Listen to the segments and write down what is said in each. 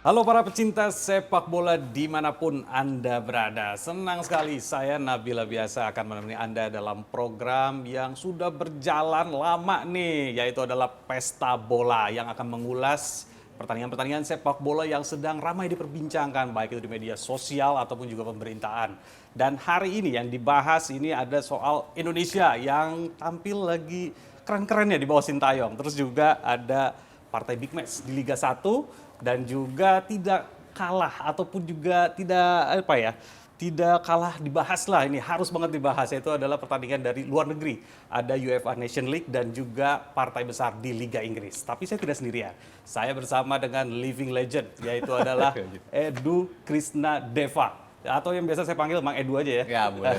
Halo para pecinta sepak bola dimanapun Anda berada. Senang sekali saya Nabila Biasa akan menemani Anda dalam program yang sudah berjalan lama nih. Yaitu adalah Pesta Bola yang akan mengulas pertandingan-pertandingan sepak bola yang sedang ramai diperbincangkan. Baik itu di media sosial ataupun juga pemberitaan. Dan hari ini yang dibahas ini ada soal Indonesia yang tampil lagi keren-kerennya di bawah Sintayong. Terus juga ada partai big match di Liga 1 dan juga tidak kalah ataupun juga tidak kalah dibahas lah, ini harus banget dibahas, yaitu adalah pertandingan dari luar negeri. Ada UEFA Nation League dan juga partai besar di Liga Inggris. Tapi saya tidak sendirian, saya bersama dengan living legend, yaitu adalah Edu Krisnadeva. Atau yang biasa saya panggil Mang Edu aja ya. Ya, boleh.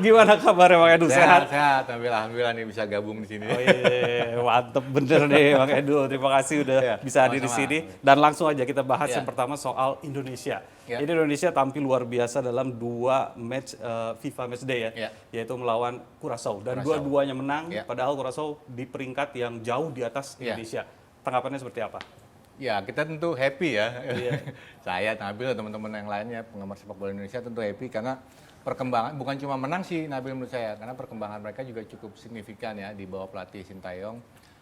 Gimana kabarnya Mang Edu? Sehat? Sehat, alhamdulillah nih bisa gabung di sini. Oh iya, mantep bener nih Mang Edu. Terima kasih udah Ya, bisa hadir di sini. Dan langsung aja kita bahas Ya. yang pertama soal Indonesia. Ya. Ini Indonesia tampil luar biasa dalam 2 match FIFA Matchday ya, Ya. yaitu melawan Curaçao. Dan Curaçao. dua-duanya menang, Ya. padahal Curaçao di peringkat yang jauh di atas Ya. Indonesia. Tanggapannya seperti apa? Ya, kita tentu happy ya. Iya. Saya, Nabil, dan teman-teman yang lainnya, penggemar sepak bola Indonesia tentu happy karena perkembangan, bukan cuma menang sih Nabil menurut saya, karena perkembangan mereka juga cukup signifikan ya di bawah pelatih Sintayong.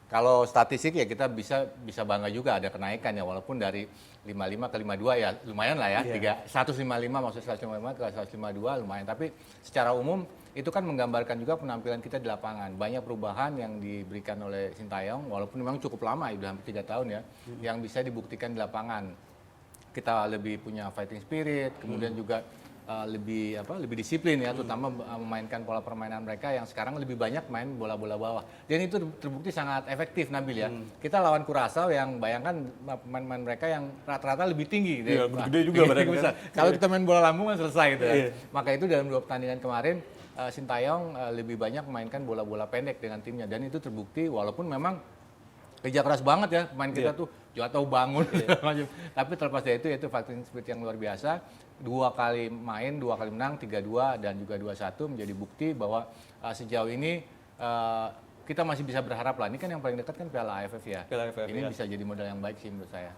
Kalau statistik ya kita bisa bangga juga ada kenaikan ya, walaupun dari 55 ke 52 ya lumayan lah ya. Iya. 155 maksud 155 ke 152 lumayan, tapi secara umum itu kan menggambarkan juga penampilan kita di lapangan. Banyak perubahan yang diberikan oleh Sintayong, walaupun memang cukup lama, ya, udah hampir 3 tahun ya, yang bisa dibuktikan di lapangan. Kita lebih punya fighting spirit, kemudian juga lebih disiplin ya, terutama memainkan pola permainan mereka yang sekarang lebih banyak main bola-bola bawah. Dan itu terbukti sangat efektif, Nabil ya. Kita lawan Curaçao yang bayangkan pemain-pemain mereka yang rata-rata lebih tinggi. Iya, gede juga badannya kan. Kalau kita main bola lambung kan selesai gitu ya. Iya. Maka itu dalam 2 pertandingan kemarin Sintayong lebih banyak memainkan bola-bola pendek dengan timnya, dan itu terbukti walaupun memang kerja keras banget ya pemain kita tuh jatuh bangun macam. Tapi terlepas dari itu fighting spirit yang luar biasa. 2 kali main, 2 kali menang, 3-2 dan juga 2-1 menjadi bukti bahwa sejauh ini kita masih bisa berharap lah. Ini kan yang paling dekat kan Piala AFF ya. Piala AFF, ini ya. bisa jadi modal yang baik sih menurut saya.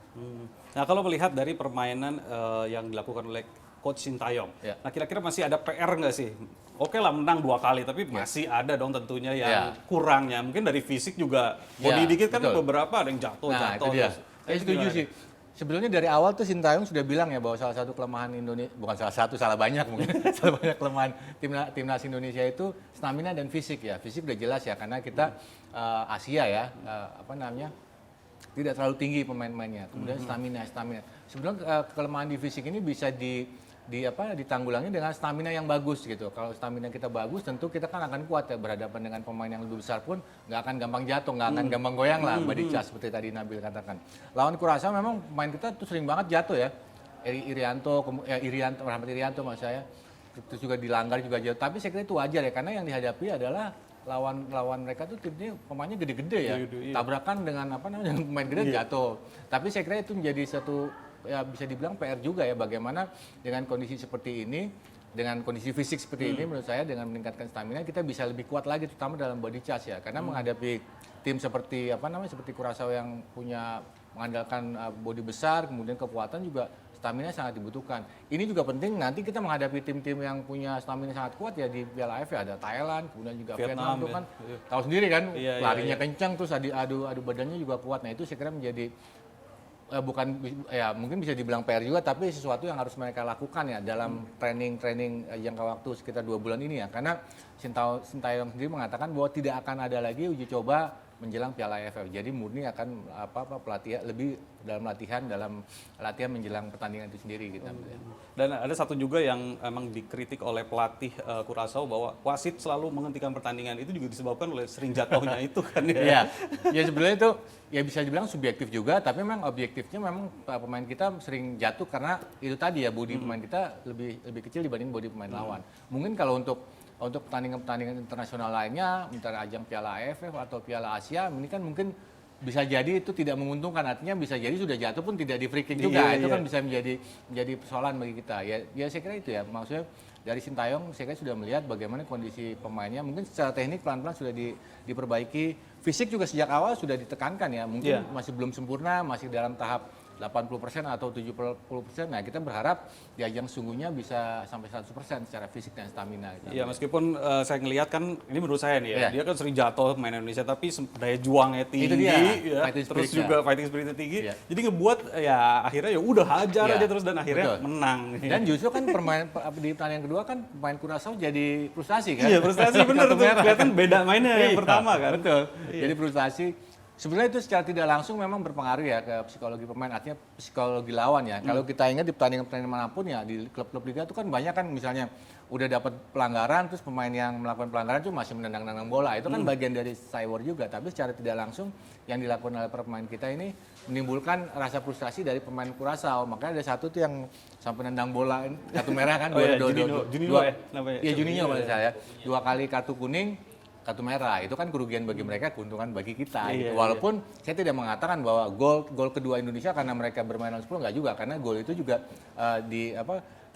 Nah kalau melihat dari permainan yang dilakukan oleh Coach Sintayong, Ya. nah kira-kira masih ada PR nggak sih? Oke lah menang 2 kali, tapi masih ada dong tentunya yang Ya. kurangnya. Mungkin dari fisik juga, body Ya, dikit kan betul. beberapa ada yang jatuh. Nah, itu dia. Saya setuju gimana? sih. Sebetulnya dari awal tuh Sintayong sudah bilang ya bahwa salah satu kelemahan Indonesia, bukan salah satu, salah banyak mungkin, salah banyak kelemahan timnas Indonesia itu stamina dan fisik ya. Fisik udah jelas ya, karena kita Asia ya, tidak terlalu tinggi pemain-pemainnya. Kemudian stamina. Sebenarnya kelemahan di fisik ini bisa ditanggulangi dengan stamina yang bagus gitu. Kalau stamina kita bagus, tentu kita kan akan kuat ya, berhadapan dengan pemain yang lebih besar pun nggak akan gampang jatuh, nggak akan gampang goyang lah, body charge seperti tadi Nabil katakan. Lawan Curaçao memang pemain kita tuh sering banget jatuh ya. Rahmat Irianto maksud saya. Terus juga dilanggar juga jatuh. Tapi saya kira itu wajar ya, karena yang dihadapi adalah lawan mereka tuh timnya pemainnya gede-gede ya. Gede-gede, iya. Tabrakan dengan pemain gede jatuh. Tapi saya kira itu menjadi satu ya bisa dibilang PR juga ya, bagaimana dengan kondisi seperti ini, dengan kondisi fisik seperti ini, menurut saya dengan meningkatkan stamina kita bisa lebih kuat lagi, terutama dalam body charge ya, karena menghadapi tim seperti seperti Curaçao yang punya mengandalkan body besar, kemudian kekuatan juga stamina sangat dibutuhkan. Ini juga penting nanti kita menghadapi tim-tim yang punya stamina sangat kuat ya di Piala AFF ya, ada Thailand, kemudian juga Vietnam itu ya. kan tahu sendiri kan, Iya, larinya iya. kencang, terus adu badannya juga kuat. Nah itu saya kira menjadi mungkin bisa dibilang PR juga, tapi sesuatu yang harus mereka lakukan ya dalam training jangka waktu sekitar 2 bulan ini ya, karena Sintayong sendiri mengatakan bahwa tidak akan ada lagi uji coba menjelang Piala AFF. Jadi murni akan pelatihan lebih dalam latihan menjelang pertandingan itu sendiri gitu. Dan ada satu juga yang emang dikritik oleh pelatih Curaçao bahwa wasit selalu menghentikan pertandingan, itu juga disebabkan oleh sering jatuhnya itu kan ya. Iya. Ya sebenarnya itu ya bisa dibilang subjektif juga, tapi memang objektifnya memang pemain kita sering jatuh karena itu tadi ya, bodi pemain kita lebih kecil dibanding bodi pemain lawan. Mungkin kalau untuk pertandingan-pertandingan internasional lainnya, misalnya ajang Piala AFF atau Piala Asia, ini kan mungkin bisa jadi itu tidak menguntungkan, artinya bisa jadi sudah jatuh pun tidak di free kick juga. Iya, Itu iya. kan bisa menjadi persoalan bagi kita. Ya saya kira itu ya, maksudnya dari Sintayong saya kira sudah melihat bagaimana kondisi pemainnya, mungkin secara teknik pelan-pelan sudah diperbaiki. Fisik juga sejak awal sudah ditekankan ya, mungkin masih belum sempurna, masih dalam tahap 80% atau 70%. Nah, kita berharap di ajang sungguhnya bisa sampai 100% secara fisik dan stamina. Gitu. Iya, meskipun saya ngelihat kan, ini menurut saya nih ya, Iya. dia kan sering jatuh main Indonesia, tapi daya juangnya tinggi, Itu dia, ya, fighting terus spirit-nya. juga fighting spiritnya tinggi, Iya. jadi ngebuat ya akhirnya ya udah hajar Iya, aja terus dan akhirnya betul. menang. Dan justru kan di pertandingan kedua kan pemain Curaçao jadi frustasi kan? Iya, frustasi bener Kartu tuh, merah. kelihatan beda mainnya yang Iya, pertama kan. Betul. Jadi frustasi. Sebenarnya itu secara tidak langsung memang berpengaruh ya ke psikologi pemain, artinya psikologi lawan ya. Kalau kita ingat di pertandingan-pertandingan manapun ya, di klub-klub liga itu kan banyak kan misalnya udah dapat pelanggaran, terus pemain yang melakukan pelanggaran itu masih menendang-nendang bola. Itu kan bagian dari cyber juga, tapi secara tidak langsung yang dilakukan oleh para pemain kita ini menimbulkan rasa frustasi dari pemain Curaçao. Makanya ada satu tuh yang sampai nendang bola, kartu merah kan, Oh iya, Juninho ya namanya. Iya, Juninho maksud saya. 2 kali kartu kuning, kartu merah. Itu kan kerugian bagi mereka, keuntungan bagi kita. Iya, Gitu. Walaupun saya tidak mengatakan bahwa gol kedua Indonesia karena mereka bermain lawan 10, enggak juga, karena gol itu juga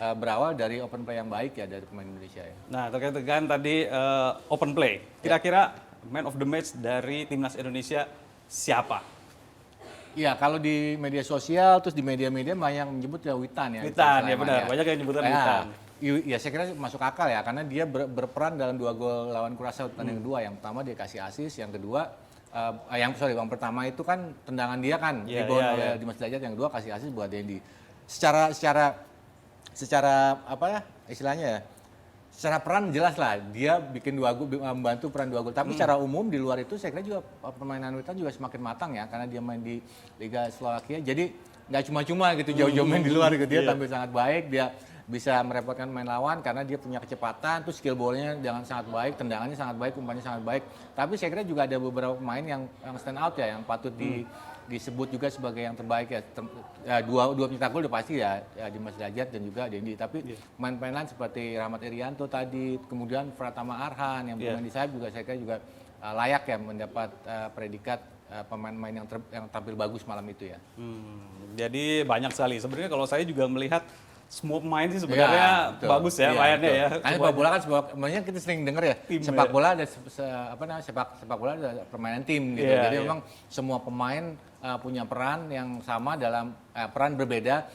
berawal dari open play yang baik ya dari pemain Indonesia ya. Nah, terkait dengan tadi open play, kira-kira man of the match dari timnas Indonesia siapa? Iya, kalau di media sosial terus di media-media banyak yang menyebut ya Witan ya. Witan, ya Sulaiman benar. Banyak yang menyebutkan Witan. Ya saya kira masuk akal ya, karena dia berperan dalam 2 gol lawan Curaçao pertandingan kedua. Yang pertama dia kasih assist, yang kedua yang pertama itu kan tendangan dia kan rebound oleh Dimas Derajat, yang kedua kasih assist buat Dendi. Secara apa ya istilahnya ya? Secara peran jelas lah dia bikin 2 gol, membantu peran 2 gol. Tapi secara umum di luar itu saya kira juga permainan Witan juga semakin matang ya, karena dia main di Liga Slovakia. Jadi nggak cuma-cuma gitu jauh-jauh main di luar gitu, dia tampil sangat baik, dia bisa merepotkan main lawan karena dia punya kecepatan, terus skill ballnya dengan sangat baik, tendangannya sangat baik, umpannya sangat baik. Tapi saya kira juga ada beberapa pemain yang stand out ya, yang patut disebut juga sebagai yang terbaik ya. Dua pencetak gol udah pasti ya, Dimas Derajat dan juga Dendi. Tapi pemain-pemain lain seperti Rahmat Irianto tadi, kemudian Pratama Arhan yang bermain di sayap juga saya kira juga layak ya mendapat predikat pemain-pemain yang tampil bagus malam itu ya. Jadi banyak sekali. Sebenarnya kalau saya juga melihat semua pemain sih sebenarnya betul. bagus ya mainnya ya. Karena sepak bola kan makanya kita sering dengar ya, Tim, sepak ya. bola ada sepak bola ada permainan tim gitu. Iya, Jadi iya. memang semua pemain punya peran yang sama dalam peran berbeda,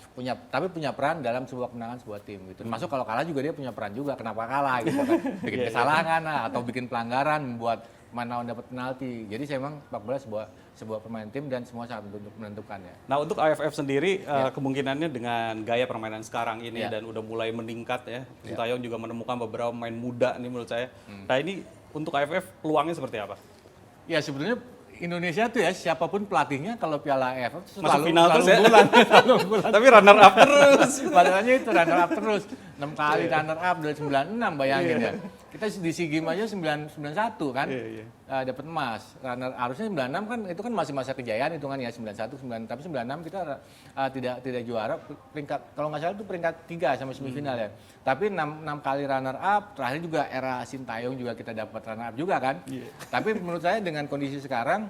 tapi punya peran dalam sebuah kemenangan sebuah tim gitu. Termasuk kalau kalah juga dia punya peran juga, kenapa kalah gitu kan. Bikin kesalahan atau bikin pelanggaran, membuat pemain lawan dapat penalti. Jadi saya memang sepak bola sebuah permainan tim dan semua sangat menentukan ya. Nah, untuk AFF sendiri kemungkinannya dengan gaya permainan sekarang ini Ya. dan udah mulai meningkat ya. Sintayong juga menemukan beberapa pemain muda nih menurut saya. Nah, ini untuk AFF peluangnya seperti apa? Ya sebenarnya Indonesia tuh ya siapapun pelatihnya kalau Piala AFF Masuk final terus ya? selalu bulan. Tapi runner up terus. Padahal itu runner up terus. 6 kali runner up dari 96 bayangin ya. Kita di SEA Games aja 91 kan. Dapat emas. Runner harusnya 96 kan itu kan masih masa kejayaan hitungan ya 91 9 tapi 96 kita tidak juara peringkat kalau nggak salah itu peringkat 3 sampai semifinal ya. Tapi 6 kali runner up, terakhir juga era Sintayong juga kita dapat runner up juga kan. Tapi menurut saya dengan kondisi sekarang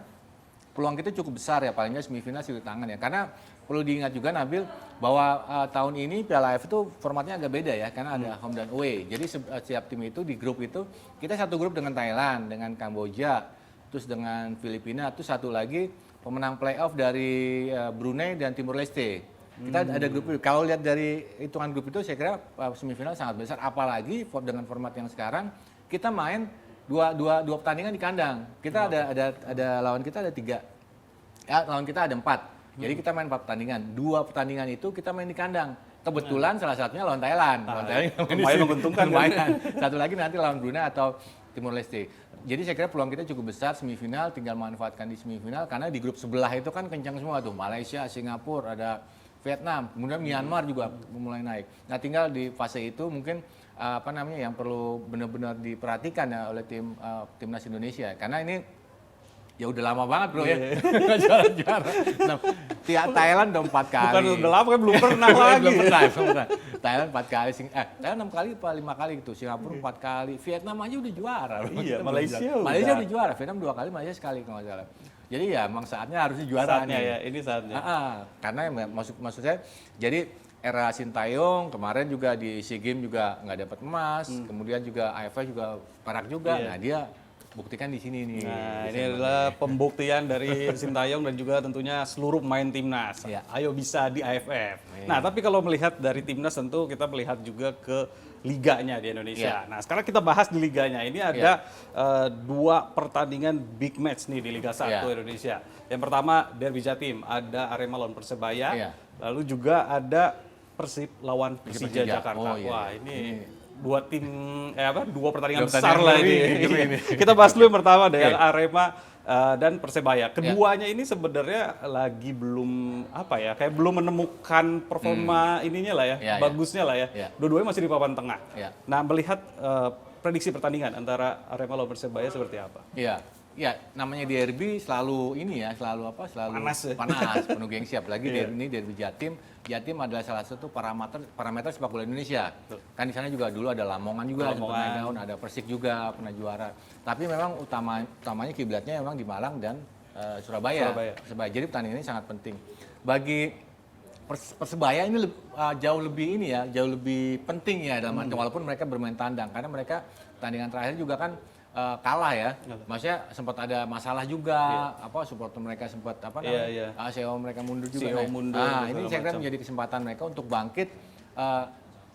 peluang kita cukup besar ya, paling nggak semifinal sih di tangan ya. Karena perlu diingat juga Nabil bahwa tahun ini Piala AFF itu formatnya agak beda ya, karena ada home dan away. Jadi setiap tim itu di grup itu kita satu grup dengan Thailand, dengan Kamboja, terus dengan Filipina, terus satu lagi pemenang playoff dari Brunei dan Timur Leste. Kita ada grup itu. Kalau lihat dari hitungan grup itu saya kira semifinal sangat besar. Apalagi dengan format yang sekarang kita main dua pertandingan di kandang. Kita ada lawan kita ada 3. Ya, lawan kita ada 4. Jadi kita main 4 pertandingan. 2 pertandingan itu kita main di kandang. Kebetulan salah satunya lawan Thailand. Lawan Thailand lumayan menguntungkan kan? Satu lagi nanti lawan Brunei atau Timor Leste. Jadi saya kira peluang kita cukup besar semifinal, tinggal manfaatkan di semifinal karena di grup sebelah itu kan kencang semua tuh. Malaysia, Singapura, ada Vietnam, kemudian Myanmar juga mulai naik. Nah, tinggal di fase itu mungkin yang perlu benar-benar diperhatikan ya oleh timnas Indonesia karena ini ya udah lama banget bro ya juara. Nah, Thailand udah 4 kali. Bukan udah lama kan belum pernah lagi. belum pernah. Thailand 4 kali, Thailand 6 kali apa 5 kali gitu. Singapura 4 kali, Vietnam aja udah juara. Iya, Malaysia udah juara, Vietnam 2 kali, Malaysia sekali kalau nggak salah. Jadi ya emang saatnya harusnya juara Saatnya nih. ya, ini saatnya. Karena maksud saya jadi era Sintayong kemarin juga di SEA Games juga nggak dapat emas, kemudian juga AFF juga perak juga. Nah dia buktikan di sini nih. Nah, ini adalah pembuktian dari Sintayong dan juga tentunya seluruh pemain timnas. Iya. Ayo bisa di AFF. Nah, tapi kalau melihat dari timnas tentu kita melihat juga ke liganya di Indonesia. Iya. Nah, sekarang kita bahas di liganya. Ini ada dua pertandingan big match nih di Liga 1 Iya. Indonesia. Yang pertama Derby Jatim, ada Arema lawan Persebaya. Iya. Lalu juga ada Persib lawan Persija Persija. Jakarta. Oh, iya. Wah, ini dua tim dua pertandingan Dua besar pertandingan lah ngeri ini. Kita bahas dulu yang pertama deh, Oke. yang Arema dan Persebaya. Keduanya ini sebenarnya lagi belum kayak belum menemukan performa ininya lah ya, Iya, iya. bagusnya lah ya. Iya. Dua-duanya masih di papan tengah. Iya. Nah, melihat prediksi pertandingan antara Arema lawan Persebaya seperti apa? Iya, ya namanya derby selalu ini ya, selalu Panas ya. panas, penuh gengsi. Apalagi derby Jatim. Jatim adalah salah satu parameter sepak bola Indonesia. Kan di sana juga dulu ada Lamongan juga, ada pernah down, ada Persik juga pernah juara. Tapi memang utamanya kiblatnya memang di Malang dan Surabaya. Jadi pertandingan ini sangat penting. Bagi Persebaya ini jauh lebih penting ya dalam arti walaupun mereka bermain tandang karena mereka pertandingan terakhir juga kan kalah ya. Maksudnya sempat ada masalah juga, supporter mereka sempat CEO mereka mundur juga. CEO mundur, Ini saya kira menjadi kesempatan mereka untuk bangkit.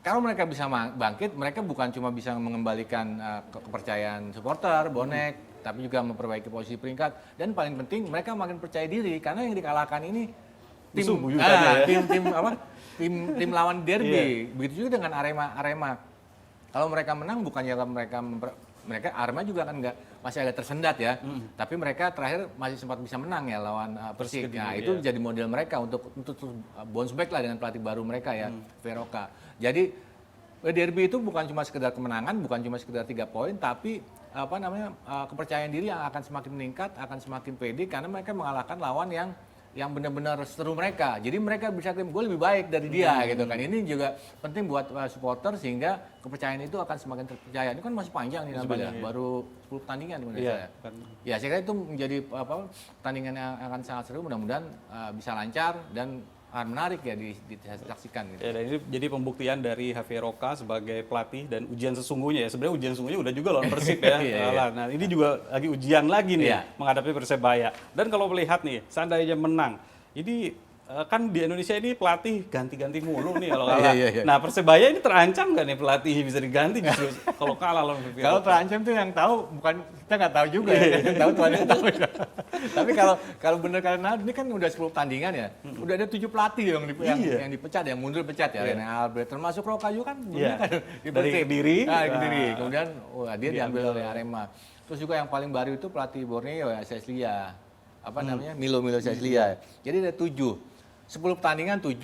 Kalau mereka bisa bangkit, mereka bukan cuma bisa mengembalikan kepercayaan supporter, bonek, tapi juga memperbaiki posisi peringkat dan paling penting mereka makin percaya diri karena yang dikalahkan ini tim lawan derby. Begitu juga dengan Arema. Kalau mereka menang bukannya mereka Arema juga kan masih agak tersendat ya. Tapi mereka terakhir masih sempat bisa menang ya lawan Persik. Nah, itu jadi model mereka untuk bounce back lah dengan pelatih baru mereka ya, Veroka. Jadi derby itu bukan cuma sekedar kemenangan, bukan cuma sekedar 3 poin, tapi kepercayaan diri yang akan semakin meningkat, akan semakin pede karena mereka mengalahkan lawan yang benar-benar seteru mereka. Jadi mereka bisa klaim gue lebih baik dari dia gitu kan. Ini juga penting buat supporter sehingga kepercayaan itu akan semakin terpercaya. Ini kan masih panjang nih namanya, baru 10 pertandingan di Indonesia. Ya, saya kira itu menjadi pertandingan yang akan sangat seru, mudah-mudahan bisa lancar dan menarik ya disaksikan gitu. Ya, dan ini jadi pembuktian dari Javier Roca sebagai pelatih dan ujian sesungguhnya ya. Sebenarnya ujian sesungguhnya udah juga lawan Persib ya. Nah, ini juga lagi ujian lagi nih menghadapi Persebaya. Dan kalau melihat nih, seandainya menang, ini kan di Indonesia ini pelatih ganti-ganti mulu nih kalau kalah. Nah, Persebaya ini terancam nggak nih pelatih bisa diganti justru kalau kalah lawan Javier Roca? Kalau terancam tuh yang tahu kita nggak tahu juga ya. Yang tahu Tuhan yang tahu. Tapi kalau benar karena ini kan udah 10 tandingan ya. Udah ada 7 pelatih yang dipecat, yang mundur pecat ya. Rene Albert termasuk Roca juga kan dari Kediri. Kemudian dia diambil oleh Arema. Terus juga yang paling baru itu pelatih Borneo ya, Ceslia. Milo Ceslia. Jadi ada 7. 10 pertandingan 7,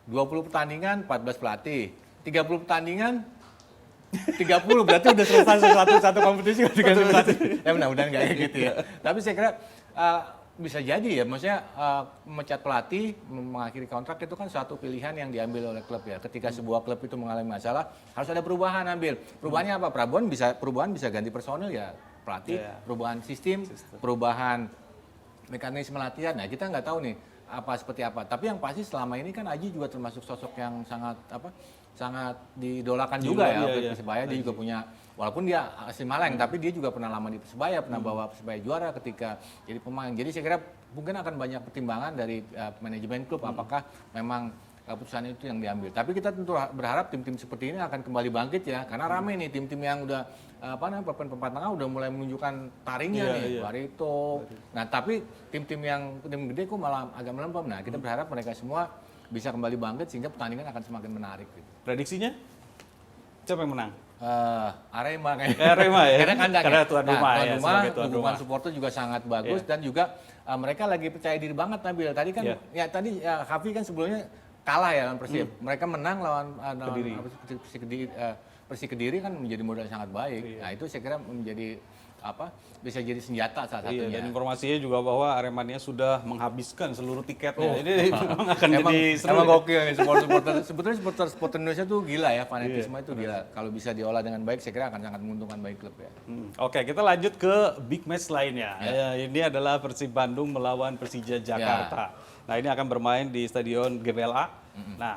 20 pertandingan 14 pelatih, 30 pertandingan 30 berarti udah selesai satu kompetisi udah diganti pelatih. Ya mudah-mudahan nggak kayak gitu ya. Tapi saya kira bisa jadi ya, maksudnya memecat pelatih, mengakhiri kontrak itu kan suatu pilihan yang diambil oleh klub ya. Ketika sebuah klub itu mengalami masalah, harus ada perubahan ambil. Perubahannya apa? Perubahan bisa ganti personil ya, pelatih, perubahan sistem, perubahan mekanisme latihan. Nah, kita nggak tahu nih seperti apa. Tapi yang pasti selama ini kan Aji juga termasuk sosok yang sangat didolakan juga ya oleh Persebaya. Dia juga punya, walaupun dia asli Malang, tapi dia juga pernah lama di Persebaya, pernah bawa Persebaya juara ketika jadi pemain. Jadi saya kira mungkin akan banyak pertimbangan dari manajemen klub apakah memang keputusan itu yang diambil. Tapi kita tentu berharap tim-tim seperti ini akan kembali bangkit ya, karena ramai nih tim-tim yang udah papan tengah udah mulai menunjukkan taringnya nih, Barito. Nah, tapi tim gede kok malah agak melempem. Nah, kita berharap mereka semua bisa kembali bangkit sehingga pertandingan akan semakin menarik. Gitu. Prediksinya? Siapa yang menang? Arema kayaknya. Arema ya. Karena tuan rumah ya. Dukungan supporter juga sangat bagus dan juga mereka lagi percaya diri banget Nabil. Tadi kan Hafi kan sebelumnya kalah ya lawan Persib. Mereka menang lawan Persik Kediri kan menjadi modal yang sangat baik. Nah, itu saya kira menjadi bisa jadi senjata salah satunya. Dan informasinya juga bahwa Aremania sudah menghabiskan seluruh tiketnya. Ini memang akan jadi seru. Emang gokil nih supporter. Sebetulnya supporter Indonesia tuh gila ya, fanatisme itu gila. Kalau bisa diolah dengan baik, saya kira akan sangat menguntungkan bagi klub ya. Oke, kita lanjut ke big match lainnya. Ini adalah Persib Bandung melawan Persija Jakarta. Nah, ini akan bermain di Stadion GBLA. Nah,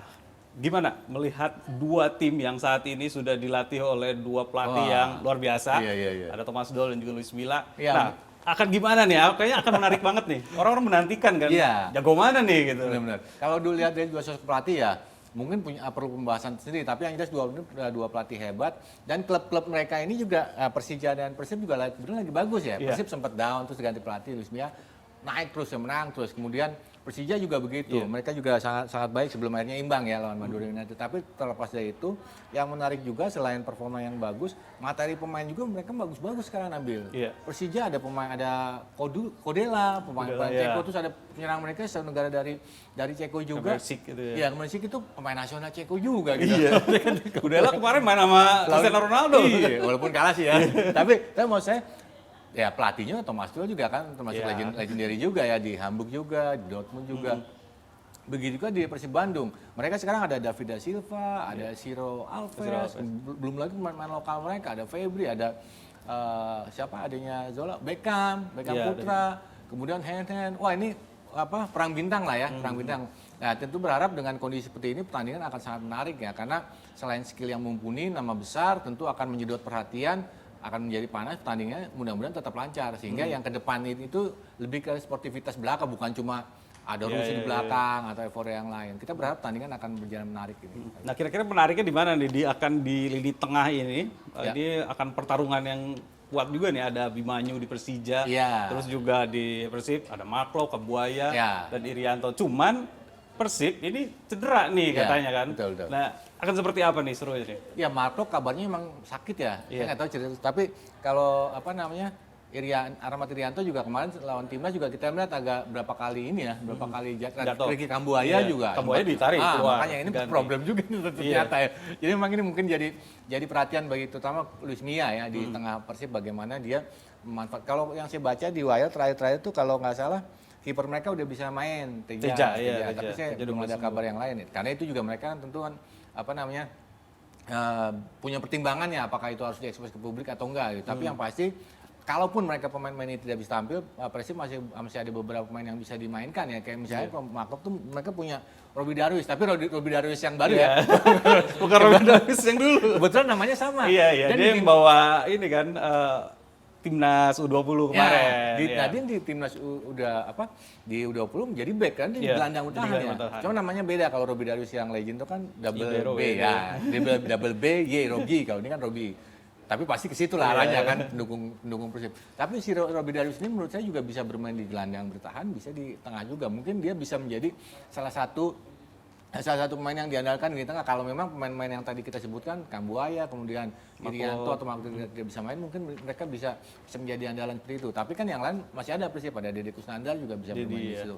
Gimana melihat dua tim yang saat ini sudah dilatih oleh dua pelatih Wah. yang luar biasa? Iya. Ada Thomas Doll dan juga Luis Milla. Iya. Nah, akan gimana nih? Kayaknya akan menarik banget nih. Orang-orang menantikan kan. Iya. Jago mana nih gitu. Benar-benar. Kalau dulu lihat dari dua sosok pelatih ya, mungkin perlu pembahasan sendiri. Tapi yang jelas dua pelatih hebat dan klub-klub mereka ini juga Persija dan Persib juga lagi bagus ya. Iya. Persib sempat down terus ganti pelatih Luis Milla naik terus menang terus kemudian Persija juga begitu. Iya. Mereka juga sangat baik sebelum akhirnya imbang ya lawan Madura United. Tapi terlepas dari itu, yang menarik juga selain performa yang bagus, materi pemain juga mereka bagus-bagus sekarang Nabil. Iya. Persija ada pemain ada Kodela, pemain Iya. Ceko, terus ada penyerang mereka satu negara dari Ceko juga. Kemersik gitu ya. Iya, Kemersik itu pemain nasional Ceko juga gitu. Iya. Udahlah kemarin main sama Cristiano Ronaldo. Iya, walaupun kalah sih ya. tapi mau saya ya pelatihnya Thomas Tuchel juga kan termasuk Iya. legendary juga ya di Hamburg juga, di Dortmund juga. Begitu juga di Persib Bandung. Mereka sekarang ada David da Silva, ada Ciro Alves, belum lagi pemain lokal mereka ada Febri, ada siapa adanya Zola, Beckham Iya, Putra, kemudian Hen. Wah, ini perang bintang lah ya, perang bintang. Nah, tentu berharap dengan kondisi seperti ini pertandingan akan sangat menarik ya karena selain skill yang mumpuni, nama besar tentu akan menyedot perhatian, akan menjadi panas pertandingannya, mudah-mudahan tetap lancar sehingga yang ke depan itu lebih ke sportivitas belaka bukan cuma ada rusuh di belakang atau euforia yang lain. Kita berharap pertandingan akan berjalan menarik ini. Nah, kira-kira menariknya di mana nih? Akan di lini tengah ini. Ini akan pertarungan yang kuat juga nih. Ada Abimanyu di Persija, terus juga di Persib ada Marklo, Kabuaya, dan Irianto. Cuman Persib ini cedera nih katanya kan. Betul. Nah, akan seperti apa nih seru ini? Ya, Marklo kabarnya memang sakit ya. Saya nggak tahu cerita. Tapi kalau Rahmat Irianto juga kemarin lawan timnas juga kita melihat agak berapa kali jatuh. Ricky Kambuaya juga. Kambuaya ditarik keluar. Makanya ini problem juga ternyata ya. Jadi memang ini mungkin jadi perhatian bagi terutama Luis Milla ya di tengah Persib bagaimana dia memanfaatkan. Kalau yang saya baca di wire terakhir itu kalau nggak salah kiper mereka udah bisa main Teja. Tapi saya belum ada kabar yang lain. Karena itu juga mereka tentu kan punya pertimbangan ya apakah itu harus diekspos ke publik atau enggak gitu. Tapi yang pasti kalaupun mereka pemain-pemain ini tidak bisa tampil, Persib masih ada beberapa pemain yang bisa dimainkan ya. Kayak misalnya Markov tuh mereka punya Robi Darwis, tapi Robi Darwis yang baru ya. Bukan Robi Darwis yang dulu. Kebetulan namanya sama. Iya, Dan dia yang bawa ini kan timnas U20 kemarin. Nah, dia di timnas di U20 menjadi back kan, di gelandang utama ya. Cuma namanya beda, kalau Robi Darwis yang legend itu kan double B ya. Double B, Robi, kalau ini kan Robi. Tapi pasti ke situ lah arahnya kan, pendukung Persib. Tapi si Robi Darwis ini menurut saya juga bisa bermain di gelandang bertahan, bisa di tengah juga. Mungkin dia bisa menjadi salah satu pemain yang diandalkan di tengah. Kalau memang pemain-pemain yang tadi kita sebutkan, Kambuaya, kemudian Irianto atau Marco tidak bisa main, mungkin mereka bisa menjadi andalan seperti itu. Tapi kan yang lain masih ada Persib, ada Dede Kusnandar juga bisa bermain di situ.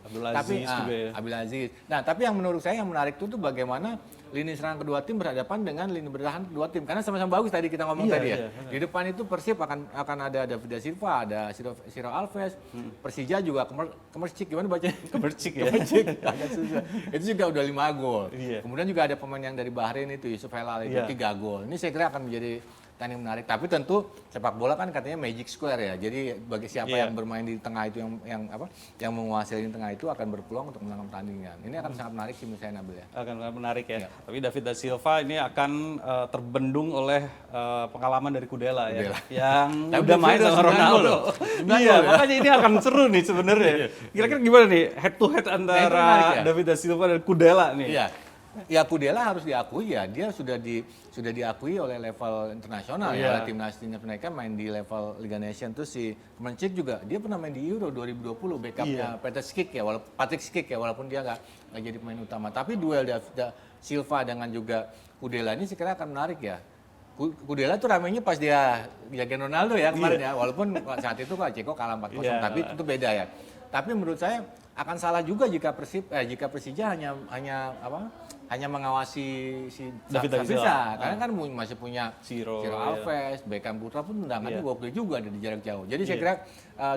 Abdul Aziz. Nah, tapi yang menurut saya yang menarik itu bagaimana lini serang kedua tim berhadapan dengan lini bertahan kedua tim karena sama-sama bagus tadi kita ngomong tadi ya. Di depan itu Persib akan ada David da Silva, ada Ciro Alves, Persija juga Kemersik gimana bacanya? Kemersik ya. Agak susah. Itu juga udah 5 gol. Kemudian juga ada pemain yang dari Bahrain itu Yusuf Helal itu 3 gol. Ini saya kira akan menjadi tanding menarik. Tapi tentu sepak bola kan katanya magic square ya. Jadi bagi siapa yang bermain di tengah itu yang menguasai di tengah itu akan berpeluang untuk menang pertandingan. Ini akan sangat menarik sih menurut saya Nabil ya. Akan menarik ya. Tapi David da Silva ini akan terbendung oleh pengalaman dari Kudela ya. Yang udah main sama Ronaldo. Iya, makanya ini akan seru nih sebenarnya. Kira-kira gimana nih head to head antara David da Silva dan Kudela nih? Iya. Ya Kudela harus diakui ya, dia sudah diakui oleh level internasional ya, oleh timnas mereka main di level Liga Nation tuh si Kemencik juga dia pernah main di Euro 2020 backupnya Patrick Schick ya walaupun dia nggak jadi pemain utama. Tapi duel Silva dengan juga Kudela ini sekiranya akan menarik ya. Kudela tuh ramainya pas dia jagain Ronaldo ya kemarin ya, walaupun saat itu Pak Ceko kalah 4-0 tapi itu beda ya. Tapi menurut saya akan salah juga jika Persija hanya mengawasi si David Silva karena kan masih punya Ciro Alves, Beckham Putra pun tendangannya gokil juga di jarak jauh. Jadi saya kira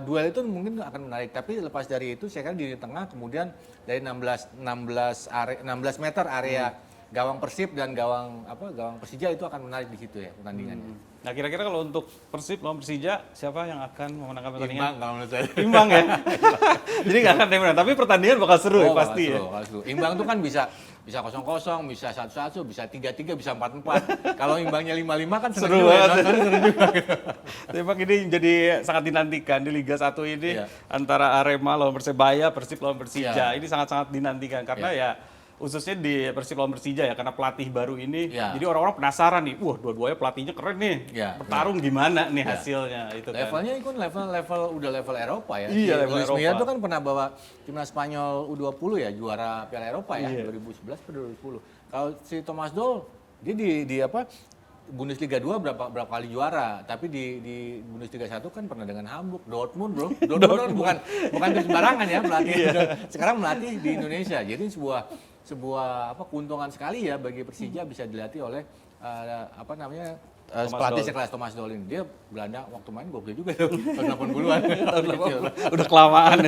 duel itu mungkin akan menarik. Tapi lepas dari itu saya kira di tengah kemudian dari 16 meter area gawang Persib dan gawang Persija itu akan menarik di situ ya pertandingannya. Nah, kira-kira kalau untuk Persib lawan Persija, siapa yang akan memenangkan pertandingan? Imbang kalau menurut saya. Imbang ya? Jadi nggak akan menang, tapi pertandingan bakal seru ya pasti ya? Bakal seru. Imbang tuh kan bisa 0-0, bisa 1-1, bisa 3-3, bisa 4-4. Kalau imbangnya 5-5 kan Seru juga, banget. nonton seru juga. Memang ini jadi sangat dinantikan di Liga 1 ini Iya. antara Arema lawan Persebaya, Persib lawan Persija. Iya. Ini sangat-sangat dinantikan karena ya khususnya di Persib lawan Persija ya karena pelatih baru ini. Iya. Jadi orang-orang penasaran nih, wah dua-duanya pelatihnya keren nih. Iya, Bertarung gimana nih hasilnya itu kan. Levelnya itu udah level Eropa ya. Iya, level Luis Eropa. Milla tuh kan pernah bawa timnas Spanyol U20 ya, juara Piala Eropa ya, Iya. 2011 atau 2010. Kalau si Thomas Doll, dia di Bundesliga 2 berapa kali juara, tapi di Bundesliga 1 kan pernah dengan Hamburg, Dortmund, Bro. Dortmund bukan sembarangan ya pelatih. Sekarang melatih di Indonesia. Jadi sebuah keuntungan sekali ya bagi Persija bisa dilatih oleh pelatih sekelas Thomas Doll ini. Dia Belanda waktu main gokil juga tuh, tahun 80-an. Udah kelamaan.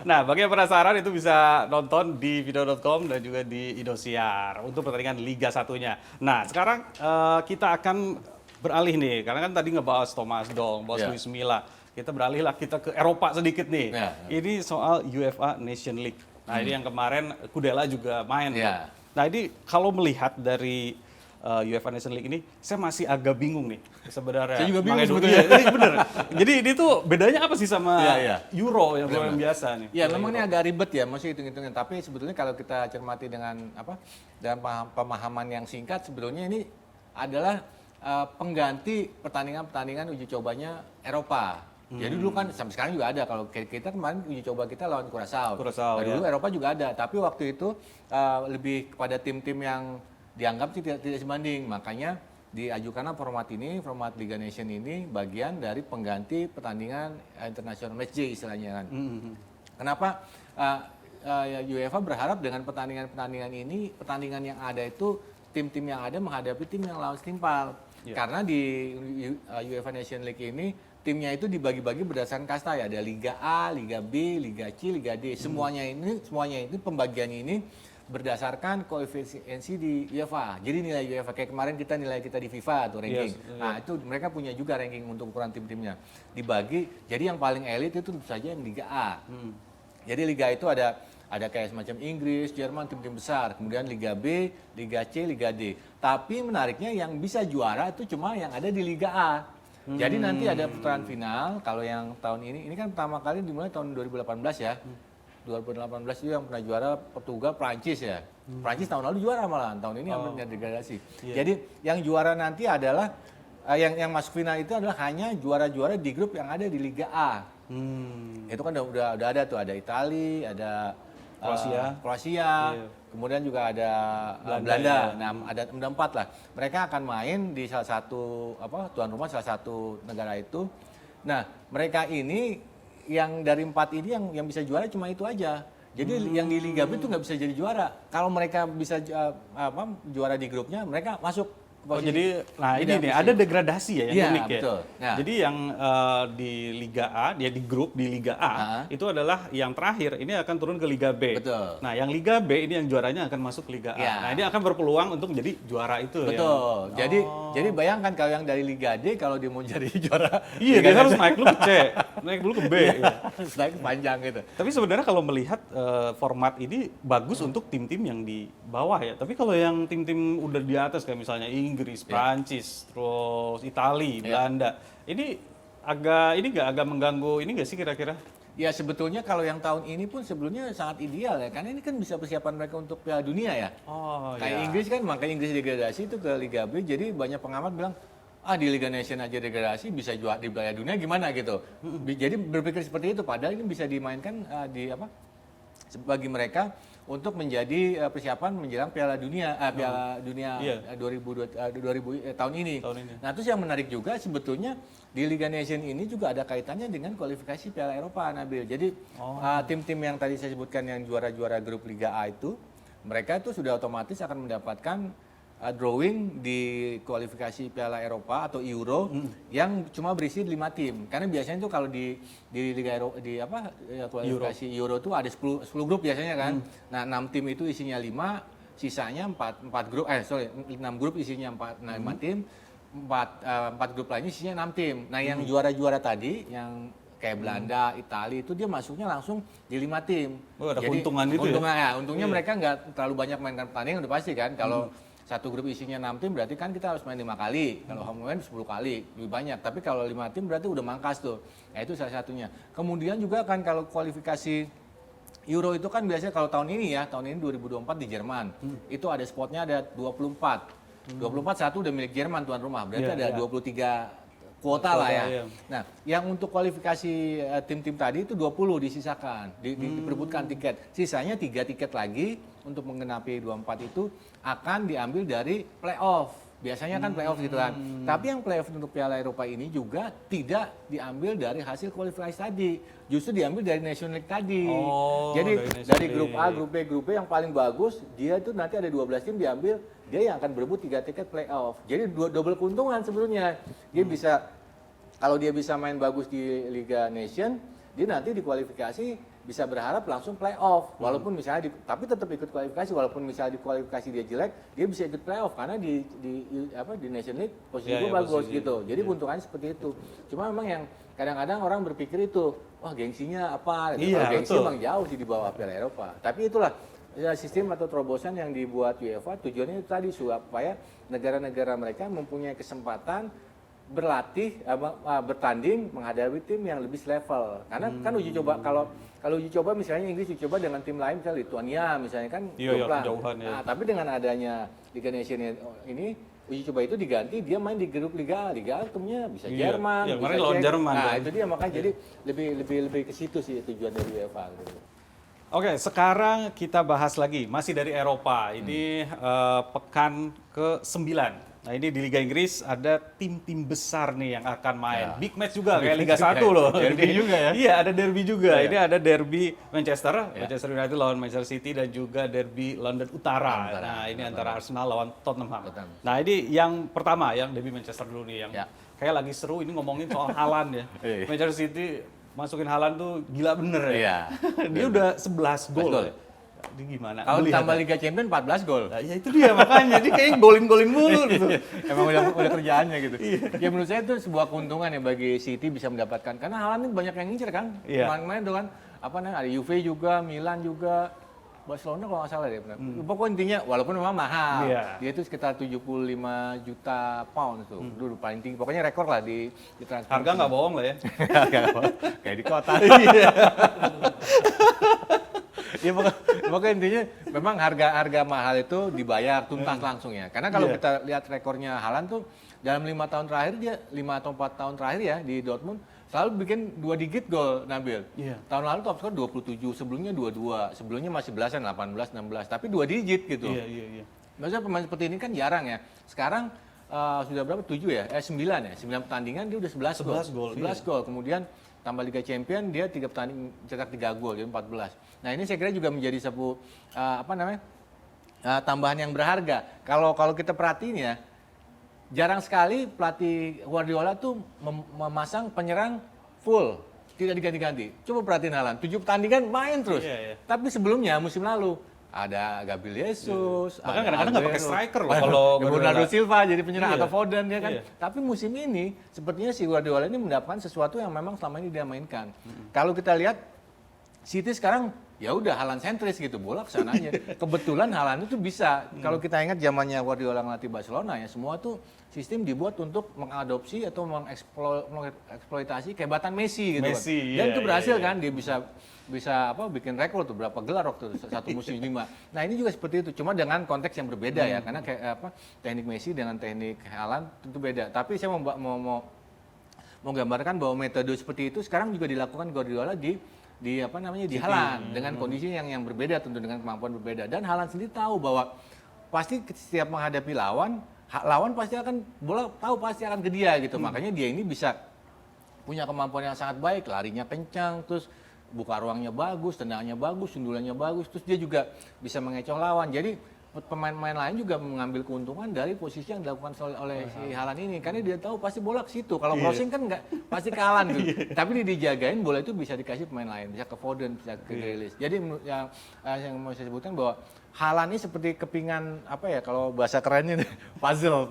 Nah, bagi yang penasaran itu bisa nonton di video.com dan juga di Indosiar untuk pertandingan Liga 1-nya. Nah, sekarang kita akan beralih nih, karena kan tadi ngebahas Thomas Doll, bahas Luis Milla. Kita beralih lah kita ke Eropa sedikit nih. Ya. Ini soal UEFA Nation League. Nah, ini yang kemarin Kudela juga main. Ya. Nah, ini kalau melihat dari UEFA Nation League ini, saya masih agak bingung nih sebenarnya. Saya juga bingung Bang Edu. sebetulnya. Iya, ini bener. Jadi ini tuh bedanya apa sih sama Iya. Euro yang biasa nih? Ya, memang ini agak ribet ya, masih hitung-hitungan. Tapi sebetulnya kalau kita cermati dengan pemahaman yang singkat, sebetulnya ini adalah pengganti pertandingan-pertandingan uji cobanya Eropa. Jadi dulu kan sampai sekarang juga ada. Kalau kita kemarin uji coba kita lawan Curaçao. Curaçao, Dulu Eropa juga ada. Tapi waktu itu lebih kepada tim-tim yang dianggap tidak sebanding. Makanya diajukanlah format ini, format Liga Nation ini bagian dari pengganti pertandingan international match day istilahnya kan. Kenapa UEFA berharap dengan pertandingan-pertandingan ini, pertandingan yang ada itu tim-tim yang ada menghadapi tim yang lawan setimpal. Karena di UEFA Nation League ini timnya itu dibagi-bagi berdasarkan kasta ya, ada Liga A, Liga B, Liga C, Liga D. Semuanya ini pembagian ini berdasarkan koefisiensi di UEFA. Jadi nilai UEFA kayak kemarin nilai kita di FIFA atau ranking. Nah, itu mereka punya juga ranking untuk ukuran tim-timnya. Dibagi, jadi yang paling elit itu tentu saja yang Liga A. Jadi Liga itu ada kayak semacam Inggris, Jerman, tim-tim besar. Kemudian Liga B, Liga C, Liga D. Tapi menariknya yang bisa juara itu cuma yang ada di Liga A. Jadi nanti ada putaran final, kalau yang tahun ini kan pertama kali dimulai tahun 2018 ya. 2018 itu yang pernah juara Portugal, Prancis ya. Prancis tahun lalu juara malah, tahun ini hampir degradasi. Jadi yang juara nanti adalah, yang masuk final itu adalah hanya juara-juara di grup yang ada di Liga A. Itu kan udah ada tuh, ada Italia, ada Kroasia, kemudian juga ada Belanda. Nah, ada 4 lah. Mereka akan main di salah satu tuan rumah salah satu negara itu. Nah, mereka ini yang dari 4 ini yang bisa juara cuma itu aja. Jadi yang di Liga B itu nggak bisa jadi juara. Kalau mereka bisa juara di grupnya, mereka masuk. Jadi, nah ini nih, ada degradasi ya yang unik ya. Betul. Nah. Jadi yang di Liga A, dia di grup di Liga A, itu adalah yang terakhir, ini akan turun ke Liga B. Betul. Nah yang Liga B ini yang juaranya akan masuk Liga A. Nah ini akan berpeluang untuk menjadi juara itu. Betul. Jadi bayangkan kalau yang dari Liga D, kalau dia mau jadi juara. Iya, dia harus naik dulu ke C, naik dulu ke B. Naik panjang gitu. Tapi sebenarnya kalau melihat format ini bagus untuk tim-tim yang di bawah ya. Tapi kalau yang tim-tim udah di atas kayak misalnya Inggris, Prancis, terus Italia, Belanda, ini agak mengganggu ini nggak sih kira-kira? Ya sebetulnya kalau yang tahun ini pun sebelumnya sangat ideal ya, karena ini kan bisa persiapan mereka untuk Piala Dunia ya. Kayak Inggris kan, makanya Inggris degradasi itu ke Liga B, jadi banyak pengamat bilang, di Liga Nation aja degradasi bisa juara di Piala Dunia gimana gitu. Jadi berpikir seperti itu, padahal ini bisa dimainkan bagi mereka untuk menjadi persiapan menjelang Piala Dunia 2000 tahun ini. Nah, terus yang menarik juga sebetulnya di Liga Nation ini juga ada kaitannya dengan kualifikasi Piala Eropa, Nabil. Jadi tim-tim yang tadi saya sebutkan yang juara-juara grup Liga A itu, mereka itu sudah otomatis akan mendapatkan drawing di kualifikasi Piala Eropa atau Euro yang cuma berisi 5 tim. Karena biasanya itu kalau di Liga Eropa kualifikasi Euro itu ada 10 grup biasanya kan. Nah, 6 tim itu isinya 5, sisanya 6 grup isinya 5 tim, 4 grup lainnya isinya 6 tim. Nah, yang juara-juara tadi yang kayak Belanda, Italia itu dia masuknya langsung di 5 tim. Oh, ada keuntungan itu ya? Untungnya mereka nggak terlalu banyak mainkan pertandingan udah pasti kan. Kalau satu grup isinya 6 tim berarti kan kita harus main 5 kali. Kalau home win 10 kali, lebih banyak. Tapi kalau 5 tim berarti udah mangkas tuh. Nah, itu salah satunya. Kemudian juga kan kalau kualifikasi Euro itu kan biasanya kalau tahun ini 2024 di Jerman. Itu ada spotnya ada 24. 24 satu udah milik Jerman tuan rumah. Berarti ada 23 kuota lah ya. Iya. Nah, yang untuk kualifikasi tim-tim tadi itu 20 disisakan, diperebutkan tiket. Sisanya 3 tiket lagi untuk menggenapi 24 itu akan diambil dari playoff. Biasanya kan playoff gitu kan. Tapi yang playoff untuk Piala Eropa ini juga tidak diambil dari hasil kualifikasi tadi. Justru diambil dari National League tadi. Oh, Jadi dari grup A, League. grup B, grup B yang paling bagus, dia itu nanti ada 12 tim diambil, dia yang akan berebut 3 tiket playoff. Jadi double keuntungan sebenarnya. Dia bisa, kalau dia bisa main bagus di Liga Nation, dia nanti di kualifikasi bisa berharap langsung playoff. Walaupun misalnya, tapi tetap ikut kualifikasi. Walaupun misalnya di kualifikasi dia jelek, dia bisa ikut playoff karena di Nation League posisi gue bagus gitu. Jadi keuntungannya seperti itu. Cuma memang yang kadang-kadang orang berpikir itu, wah gengsinya apa? Iya, Gengsi betul. memang jauh sih di bawah Piala Eropa. Tapi itulah sistem atau terobosan yang dibuat UEFA tujuannya itu tadi supaya negara-negara mereka mempunyai kesempatan berlatih, bertanding menghadapi tim yang lebih selevel. Karena kan uji coba kalau uji coba misalnya Inggris uji coba dengan tim lain misalnya Lituania misalnya kan jomplang. kejauhan ya. Nah, tapi dengan adanya Liga Nations ini uji coba itu diganti dia main di grup Liga A. Liga A ketemunya bisa Jerman, Iya, bisa kemarin lawan Czech. Jerman. Nah, kan. itu dia makanya jadi lebih ke situ sih tujuan dari UEFA gitu. Oke, sekarang kita bahas lagi, masih dari Eropa. Ini pekan ke-9. Nah, ini di Liga Inggris ada tim-tim besar nih yang akan main. Ya. Big match juga, kayak Big Liga match 1 juga. loh. Derby Ini- juga ya? Iya, ada derby juga. Ya. Ini ada derby Manchester Ya. United lawan Manchester City, dan juga derby London Utara. Utara. Nah, ini antara Arsenal lawan Tottenham. Tottenham. Nah, ini yang pertama, yang derby Manchester dulu nih, yang Ya. kayak lagi seru ini ngomongin soal Haaland ya. Iya. Manchester City masukin Haaland tuh gila bener ya. Iya. Dia udah 11 gol. gol. Ya. Ini gimana? Kalau Melihat ditambah ya? Liga Champions 14 gol. Nah, ya itu dia makanya, dia kayak golin-golin mulu gitu. Emang udah kerjaannya gitu. Ya menurut saya itu sebuah keuntungan ya bagi City bisa mendapatkan, karena Haaland ini banyak yang ngincer kan. Iya. Kemarin-kemarin tuh kan ada Juve juga, Milan juga, Barcelona kalau nggak salah deh. Pokoknya intinya walaupun memang mahal. Iya. Dia itu sekitar 75 juta pound tuh. Dulu paling tinggi. Pokoknya rekor lah di transfer. Harga nggak bohong lah ya. Kayak di kota. Ya pokoknya intinya memang harga mahal itu dibayar tuntas langsung ya. Karena kalau Iya. kita lihat rekornya Haaland tuh dalam 5 tahun terakhir dia 5 atau 4 tahun terakhir ya di Dortmund selalu bikin 2 digit gol Nabil. Iya. Tahun lalu top skor 27, sebelumnya 22, sebelumnya masih belasan 18, 16, tapi 2 digit gitu. Iya. Maksudnya pemain seperti ini kan jarang ya. Sekarang sudah berapa? 7 ya? 9 ya? 9 pertandingan dia udah 11 gol. 11 gol, 11 gol. Kemudian tambah Liga Champion dia 3 pertandingan cetak 3 gol jadi 14. Nah, ini saya kira juga menjadi sebuah tambahan yang berharga. Kalau kita perhatiin ya, jarang sekali pelatih Guardiola tuh memasang penyerang full, tidak diganti-ganti. Coba perhatiin Haaland, 7 pertandingan main terus. Iya. Tapi sebelumnya musim lalu ada Gabriel Jesus, Bahkan ada kadang-kadang nggak pakai Aguero. striker loh kalau Bernardo Silva jadi penyerang Iya. atau Foden ya kan. Iya. Tapi musim ini sepertinya si Guardiola ini mendapatkan sesuatu yang memang selama ini dia mainkan. Kalau kita lihat City sekarang ya udah Haaland sentris gitu, bola ke sananya. Kebetulan Haaland itu bisa. Kalau kita ingat zamannya Guardiola ngelatih Barcelona ya, semua tuh sistem dibuat untuk mengadopsi atau mengeksploitasi kehebatan Messi gitu Messi, kan. Dan iya, itu berhasil iya. kan, dia bisa bikin rekor tuh berapa gelar waktu satu musim 5. Nah, ini juga seperti itu, cuma dengan konteks yang berbeda ya, karena kayak teknik Messi dengan teknik Haaland tentu beda. Tapi saya mau gambarkan bahwa metode seperti itu sekarang juga dilakukan Guardiola di Haaland dengan kondisi yang berbeda, tentu dengan kemampuan berbeda. Dan Haaland sendiri tahu bahwa pasti setiap menghadapi lawan pasti akan pasti akan ke dia gitu. Makanya dia ini bisa punya kemampuan yang sangat baik, larinya kencang, terus buka ruangnya bagus, tendangannya bagus, sundulannya bagus, terus dia juga bisa mengecoh lawan. Jadi pemain-pemain lain juga mengambil keuntungan dari posisi yang dilakukan oleh si Haaland ini, karena dia tahu pasti bola ke situ. Kalau crossing kan nggak pasti ke Haaland gitu. Tapi dia dijagain bola itu bisa dikasih pemain lain, bisa ke Foden, bisa ke Grealish. Jadi yang mau saya sebutkan bahwa Haaland ini seperti kepingan apa ya kalau bahasa kerennya puzzle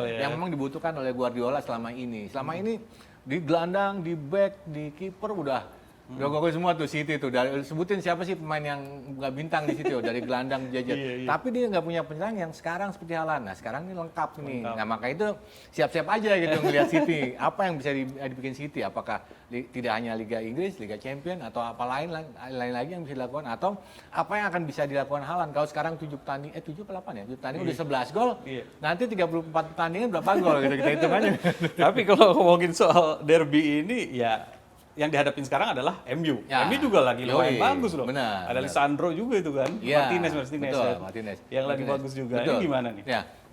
ya. yang memang dibutuhkan oleh Guardiola selama ini. Selama ini di gelandang, di back, di kiper udah gokil semua tuh City tuh. Sebutin siapa sih pemain yang nggak bintang di situ dari gelandang jajar. Iya. Tapi dia nggak punya penyerang yang sekarang seperti Haaland. Nah sekarang ini lengkap nih. Nah maka itu siap-siap aja gitu ngelihat City. Apa yang bisa dibikin City? Apakah tidak hanya Liga Inggris, Liga Champion atau apa lain lagi yang bisa dilakukan? Atau apa yang akan bisa dilakukan Haaland? Kalau sekarang 7 pertandingan, 7 apa 8 ya? 7 pertandingan udah 11 gol. Iya. Nanti 34 pertandingan berapa gol gitu kita hitung aja. Tapi kalau ngomongin soal derby ini ya yang dihadapin sekarang adalah MU. Ya. MU juga lagi lumayan bagus loh. Benar. Ada Lisandro juga itu kan. Ya, Martinez betul, ya. Martinez. Yang lagi bagus juga. Betul. Ini gimana nih?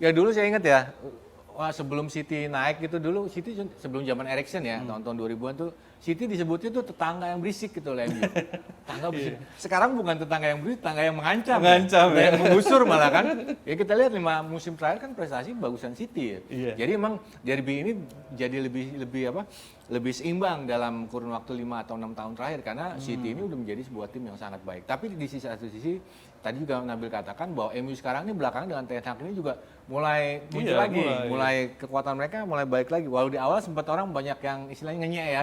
Ya dulu saya ingat ya, wah sebelum City naik gitu dulu, City sebelum zaman Erikson ya, tahun-tahun 2000-an tuh, City disebutnya tuh tetangga yang berisik gitu oleh MU. Tetangga berisik. Sekarang bukan tetangga yang berisik, tetangga yang mengancam. Mengancam ya. Yang menggusur malah kan. Ya kita lihat 5 musim terakhir kan prestasi bagusan City ya. Iya. Jadi emang derby ini jadi lebih seimbang dalam kurun waktu 5 atau 6 tahun terakhir karena City ini udah menjadi sebuah tim yang sangat baik. Tapi di satu sisi tadi juga Nabil katakan bahwa MU sekarang ini belakangan dengan Ten Hag ini juga mulai muncul lagi, mulai kekuatan mereka mulai baik lagi. Walau di awal sempat orang banyak yang istilahnya ngenyek ya.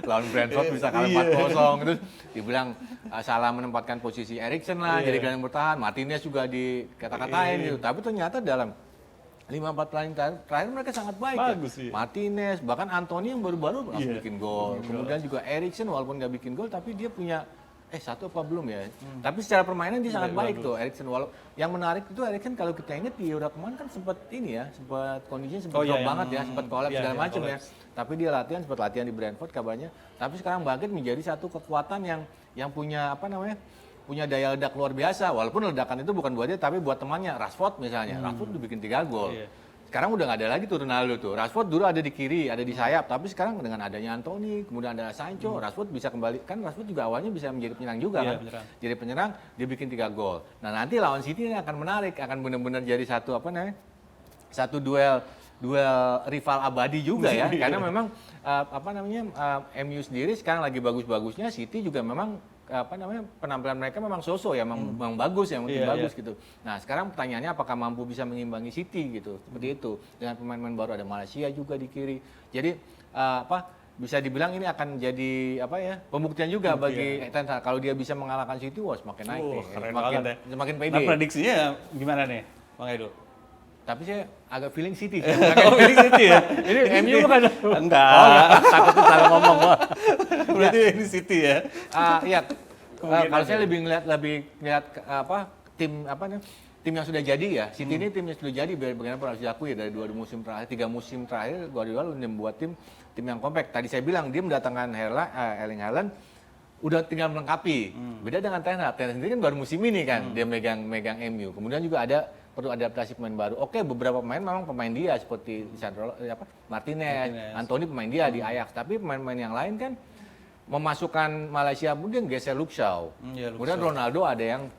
Lawan Brentford bisa kalah 4-0 terus dibilang salah menempatkan posisi Erikson lah jadi gelandang bertahan. Martinez juga dikata-katain gitu. Tapi ternyata dalam 5-4 pertandingan terakhir mereka sangat baik. Bagus, ya. Martinez, bahkan Anthony yang baru-baru langsung bikin gol. Iya. Kemudian juga Erikson walaupun nggak bikin gol tapi dia punya satu apa belum ya. Tapi secara permainan dia sangat baik tuh Erikson. Yang menarik itu Erikson kalau kita ingat di Euro kemarin kan sempat ini ya, sempat kondisinya sempat drop banget ya, sempat kolaps segala macam ya. Tapi dia sempat latihan di Brentford kabarnya. Tapi sekarang bangkit menjadi satu kekuatan yang punya apa namanya? Punya daya ledak luar biasa, walaupun ledakan itu bukan buat dia, tapi buat temannya, Rashford misalnya. Rashford udah bikin 3 gol. Sekarang udah nggak ada lagi tuh Ronaldo tuh. Rashford dulu ada di kiri, ada di sayap, tapi sekarang dengan adanya Anthony, kemudian ada Sancho, Rashford bisa kembali. Kan Rashford juga awalnya bisa menjadi penyerang juga kan. Penyerang. Jadi penyerang, dia bikin 3 gol. Nah nanti lawan City ini akan menarik, akan benar-benar jadi satu duel rival abadi juga ya. Karena memang MU sendiri sekarang lagi bagus-bagusnya, City juga memang penampilan mereka memang so-so ya, memang bagus ya, mungkin bagus gitu. Nah sekarang pertanyaannya apakah mampu bisa mengimbangi City gitu, seperti itu. Dengan pemain-pemain baru ada Malaysia juga di kiri. Jadi bisa dibilang ini akan jadi pembuktian juga bagi Ten Hag. Kalau dia bisa mengalahkan City, wah semakin naik nih, semakin pede. Nah prediksinya gimana nih, Bang Edo? Tapi saya agak feeling City. Feeling City ya? Ini MU bukan? Enggak. Takutnya salah ngomong. Berarti ini City ya? Iya. Kalau saya lebih ngeliat tim yang sudah jadi ya. City ini tim yang sudah jadi. Bagaimana harus diakui ya dari 3 musim terakhir Guardiola udah membuat tim yang kompak. Tadi saya bilang dia mendatangkan Erling Haaland udah tinggal melengkapi. Beda dengan Ten Hag. Ten Hag sendiri kan baru musim ini kan dia megang MU. Kemudian juga perlu adaptasi pemain baru. Oke, beberapa pemain memang pemain dia seperti Martinez, Anthony pemain dia di Ajax. Tapi pemain-pemain yang lain kan memasukkan Malaysia mungkin geser Luke Shaw. Kemudian Ronaldo ada yang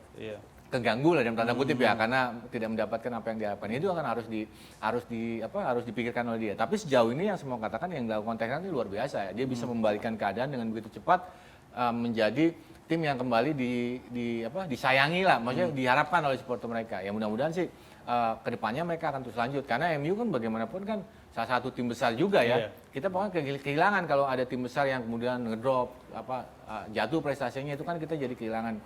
keganggu lah dalam tanda kutip ya karena tidak mendapatkan apa yang diharapkan. Itu akan harus dipikirkan oleh dia. Tapi sejauh ini yang semua katakan yang dilakukan Ten Hag ini luar biasa ya. Dia bisa membalikan keadaan dengan begitu cepat menjadi tim yang kembali disayangi lah, maksudnya diharapkan oleh supporter mereka. Ya mudah-mudahan sih kedepannya mereka akan terus lanjut karena MU kan bagaimanapun kan salah satu tim besar juga ya. Kita pokoknya kehilangan kalau ada tim besar yang kemudian ngedrop jatuh prestasinya itu kan kita jadi kehilangan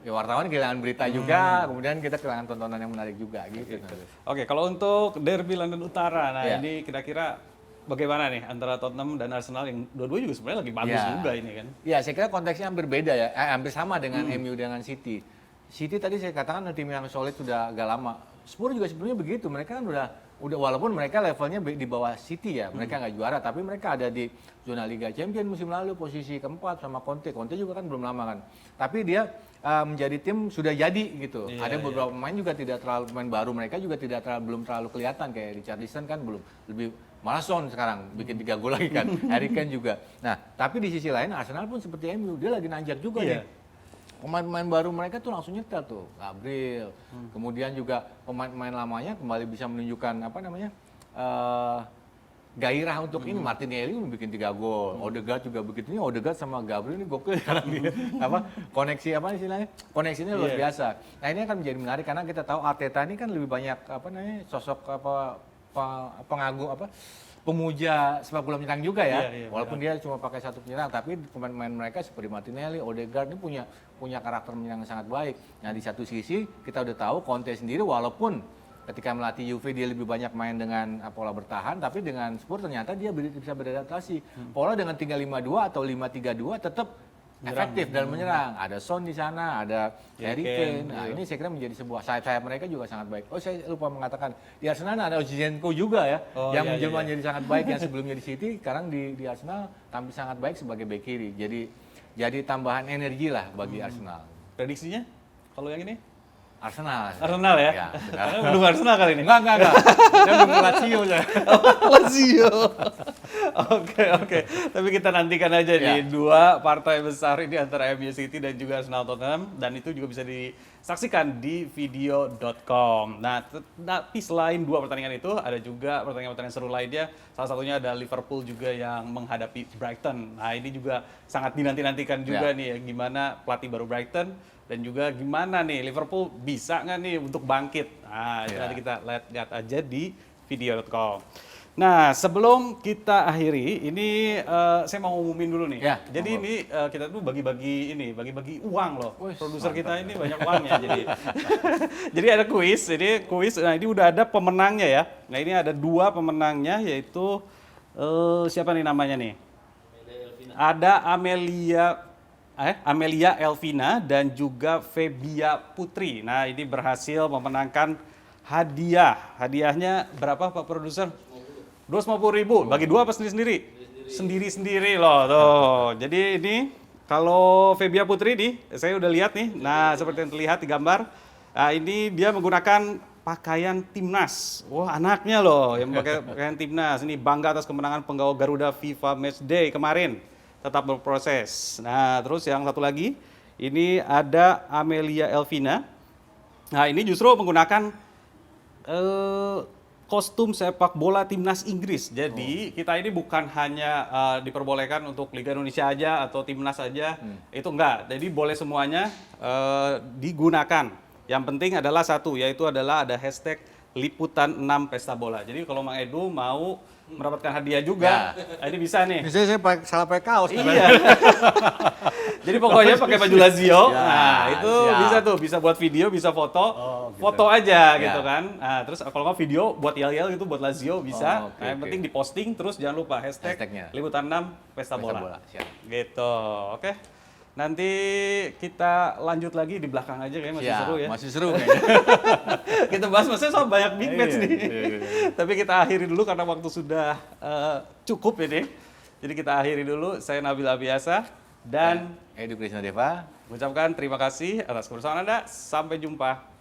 wartawan kehilangan berita juga, kemudian kita kehilangan tontonan yang menarik juga gitu. Oke, kalau untuk derby London Utara, nah ini kira-kira bagaimana nih antara Tottenham dan Arsenal yang dua-duanya juga sebenarnya lagi bagus juga ini kan? Ya, saya kira konteksnya hampir beda ya, hampir sama dengan MU dengan City. City tadi saya katakan tim yang solid sudah agak lama. Spurs juga sebenarnya begitu, mereka kan udah walaupun mereka levelnya di bawah City ya, mereka nggak juara, tapi mereka ada di zona Liga Champions musim lalu posisi keempat sama Conte juga kan belum lama kan. Tapi dia menjadi tim sudah jadi gitu. Ada beberapa pemain juga tidak terlalu pemain baru, mereka juga belum terlalu kelihatan kayak Richarlison kan belum lebih. Malah Son sekarang bikin 3 gol lagi kan, Harry Kane juga. Nah, tapi di sisi lain Arsenal pun seperti MU, dia lagi nanjak juga nih. Pemain-pemain baru mereka tuh langsung nyetel tuh, Gabriel. Kemudian juga pemain-pemain lamanya kembali bisa menunjukkan gairah untuk ini. Martinelli udah bikin 3 gol, Odegaard juga begitu. Ini Odegaard sama Gabriel ini gokil sekarang dia. Koneksi apa istilahnya? Koneksinya luar biasa. Nah, ini akan menjadi menarik karena kita tahu Arteta ini kan lebih banyak sosok pengagum pemuja sepak bola menyerang juga ya. Walaupun dia cuma pakai satu penyerang, tapi pemain-pemain mereka seperti Martinelli, Odegaard ini punya karakter menyerang yang sangat baik. Nah, di satu sisi kita udah tahu Conte sendiri walaupun ketika melatih Juve dia lebih banyak main dengan pola bertahan, tapi dengan Spurs ternyata dia bisa beradaptasi. Pola dengan 3-5-2 atau 5-3-2 tetap efektif dalam menyerang. Ada Son di sana, ada Harry Kane. Nah, ini saya kira menjadi sebuah sayap mereka juga sangat baik. Oh, saya lupa mengatakan di Arsenal ada Zinchenko juga ya, yang menjelma jadi sangat baik, yang sebelumnya di City, sekarang di Arsenal tampil sangat baik sebagai bek kiri. Jadi tambahan energi lah bagi Arsenal. Prediksinya kalau yang ini? Arsenal ya? Belum Arsenal kali ini? Enggak. Saya belum Lazio ya. Lazio. Oke. Tapi kita nantikan aja nih dua partai besar ini antara MU City dan juga Arsenal Tottenham, dan itu juga bisa disaksikan di video.com. Nah, tapi selain dua pertandingan itu ada juga pertandingan-pertandingan seru lainnya. Salah satunya ada Liverpool juga yang menghadapi Brighton. Nah, ini juga sangat dinanti-nantikan juga nih ya, gimana pelatih baru Brighton. Dan juga gimana nih Liverpool bisa nggak nih untuk bangkit? Nah, itu nanti kita lihat aja di video.com. Nah, sebelum kita akhiri, ini saya mau ngumumin dulu nih. Jadi ini kita tuh bagi-bagi uang loh. Produser kita ini banyak uangnya. Jadi ada kuis. Nah, ini udah ada pemenangnya ya. Nah, ini ada 2 pemenangnya, yaitu siapa nih namanya nih? Ada Amelia Elvina dan juga Febia Putri. Nah, ini berhasil memenangkan hadiah. Hadiahnya berapa Pak Produser? 250.000. Bagi 2 apa sendiri-sendiri? Sendiri-sendiri loh tuh. Jadi ini kalau Febia Putri nih, saya udah lihat nih. Nah, seperti yang terlihat di gambar. Nah, ini dia menggunakan pakaian timnas. Wah, anaknya loh yang pakai pakaian timnas. Ini bangga atas kemenangan penggawa Garuda FIFA Matchday kemarin. Tetap berproses. Nah, terus yang satu lagi, ini ada Amelia Elvina. Nah, ini justru menggunakan kostum sepak bola timnas Inggris. Jadi kita ini bukan hanya diperbolehkan untuk Liga Indonesia aja atau timnas aja, itu enggak. Jadi boleh semuanya digunakan. Yang penting adalah satu, yaitu adalah ada hashtag Liputan 6 Pesta Bola. Jadi kalau Mang Edu mau mendapatkan hadiah juga, ini bisa nih. Misalnya saya salah pakai kaos. Iya. Jadi pokoknya pakai baju Lazio. Nah, itu bisa buat video, bisa foto. Foto aja gitu kan. Nah, terus kalau nggak video buat yel-yel gitu buat Lazio bisa. Yang penting diposting, terus jangan lupa hashtagnya Liputan 6 Pesta Bola. Gitu. Oke. Nanti kita lanjut lagi di belakang aja kayaknya masih seru ya. Masih seru kayaknya. Kita bahas maksudnya soal banyak big match nih. Tapi kita akhiri dulu karena waktu sudah cukup ini. Jadi kita akhiri dulu. Saya Nabil Abiasa dan Edu Krisnadeva. mengucapkan terima kasih atas kebersamaan Anda. Sampai jumpa.